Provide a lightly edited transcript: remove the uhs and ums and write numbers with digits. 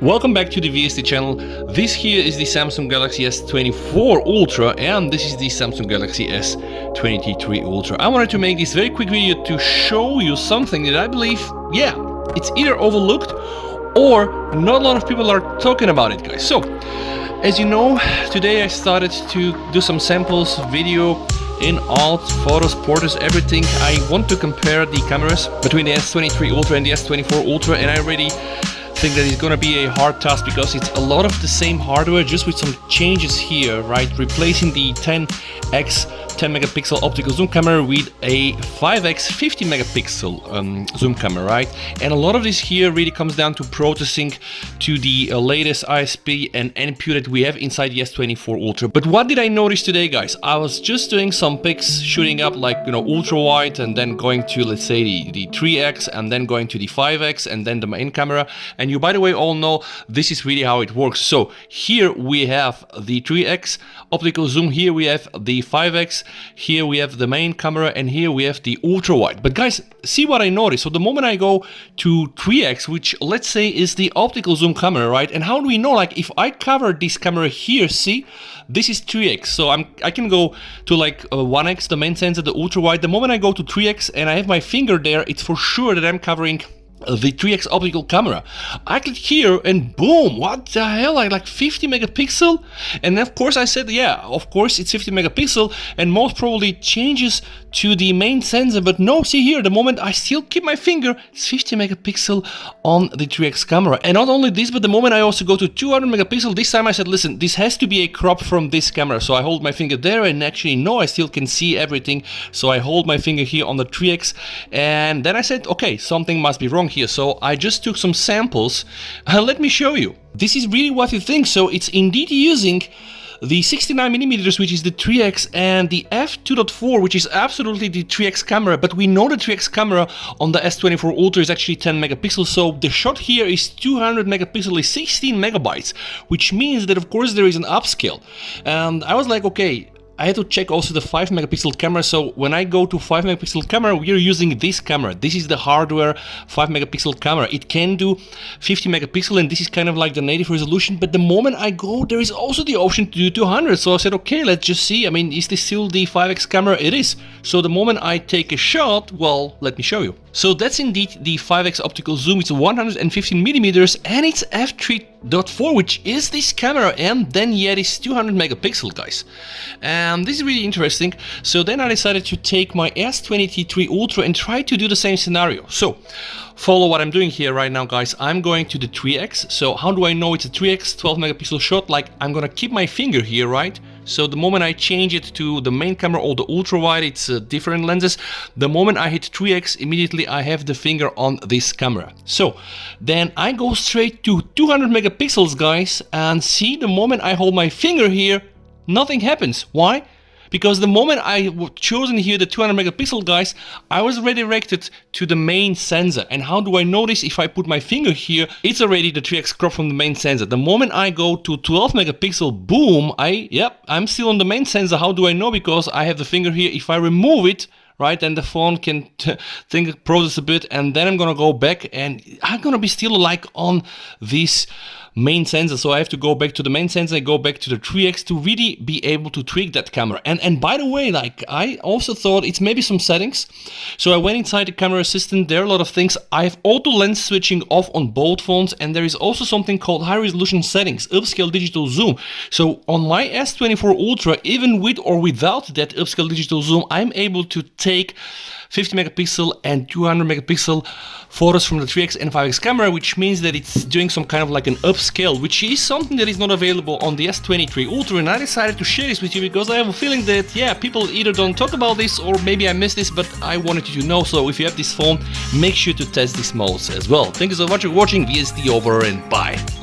Welcome back to the VST channel. This here is the Samsung Galaxy S24 Ultra and this is the Samsung Galaxy S23 Ultra. I wanted to make this very quick video to show you something that I believe, yeah, it's either overlooked or not a lot of people are talking about it, guys. So, as you know, today I started to do some samples, video, in alt, photos, portraits, everything. I want to compare the cameras between the S23 Ultra and the S24 Ultra, and I already think that it's gonna be a hard task because it's a lot of the same hardware, just with some changes here, right? Replacing the 10x 10 megapixel optical zoom camera with a 5x 50 megapixel zoom camera, right? And a lot of this here really comes down to processing to the latest ISP and NPU that we have inside the S24 Ultra. But what did I notice today, guys? I was just doing some pics, shooting up like, you know, ultra wide, and then going to, let's say, the 3x, and then going to the 5x, and then the main camera. And you, by the way, all know this is really how it works. So here we have the 3x optical zoom, here we have the 5x, here we have the main camera, and here we have the ultra wide. But guys, see what I noticed. So the moment I go to 3x, which let's say is the optical zoom camera, right? And how do we know? Like, if I cover this camera here, see, this is 3x. So I can go to like 1x, the main sensor, the ultra wide. The moment I go to 3x and I have my finger there, it's for sure that I'm covering the 3x optical camera. I click here and boom, what the hell, like 50 megapixel? And of course I said, yeah, of course it's 50 megapixel and most probably changes to the main sensor, but no, see here, the moment I still keep my finger, it's 50 megapixel on the 3x camera. And not only this, but the moment I also go to 200 megapixel, this time I said, listen, this has to be a crop from this camera. So I hold my finger there and actually no, I still can see everything. So I hold my finger here on the 3x and then I said, okay, something must be wrong here. So I just took some samples and let me show you. This is really what you think. So it's indeed using the 69mm, which is the 3x, and the f2.4, which is absolutely the 3x camera, but we know the 3x camera on the S24 Ultra is actually 10 megapixels, so the shot here is 200 megapixel, is 16 megabytes, which means that of course there is an upscale. And I was like, okay, I had to check also the 5 megapixel camera. So when I go to 5 megapixel camera, we are using this camera. This is the hardware 5 megapixel camera. It can do 50 megapixel and this is kind of like the native resolution. But the moment I go, there is also the option to do 200. So I said, okay, let's just see. I mean, is this still the 5x camera? It is. So the moment I take a shot, well, let me show you. So that's indeed the 5x optical zoom. It's 115mm and it's f3.4, which is this camera, and then yet it's 200 megapixel, guys. And this is really interesting. So then I decided to take my S23 Ultra and try to do the same scenario. So follow what I'm doing here right now, guys. I'm going to the 3x. So how do I know it's a 3x 12 megapixel shot? Like, I'm gonna keep my finger here, right? So the moment I change it to the main camera or the ultra wide, it's different lenses. The moment I hit 3x, immediately I have the finger on this camera. So then I go straight to 200 megapixels, guys, and see, the moment I hold my finger here, nothing happens. Why? Because the moment I chosen here the 200 megapixel, guys, I was redirected to the main sensor. And how do I know this? If I put my finger here, it's already the 3x crop from the main sensor. The moment I go to 12 megapixel, boom, I'm still on the main sensor. How do I know? Because I have the finger here. If I remove it, right, then the phone can process a bit, and then I'm gonna go back and I'm gonna be still like on this main sensor. So I have to go back to the main sensor, go back to the 3x to really be able to tweak that camera. And by the way, like, I also thought it's maybe some settings. So I went inside the camera assistant. There are a lot of things. I have auto lens switching off on both phones, and there is also something called high resolution settings, upscale digital zoom. So on my S24 Ultra, even with or without that upscale digital zoom, I'm able to take 50 megapixel and 200 megapixel photos from the 3x and 5x camera, which means that it's doing some kind of like an upscale, which is something that is not available on the S23 Ultra. And I decided to share this with you because I have a feeling that, yeah, people either don't talk about this or maybe I missed this, but I wanted you to know. So if you have this phone, make sure to test these modes as well. Thank you so much for watching. VST over and bye.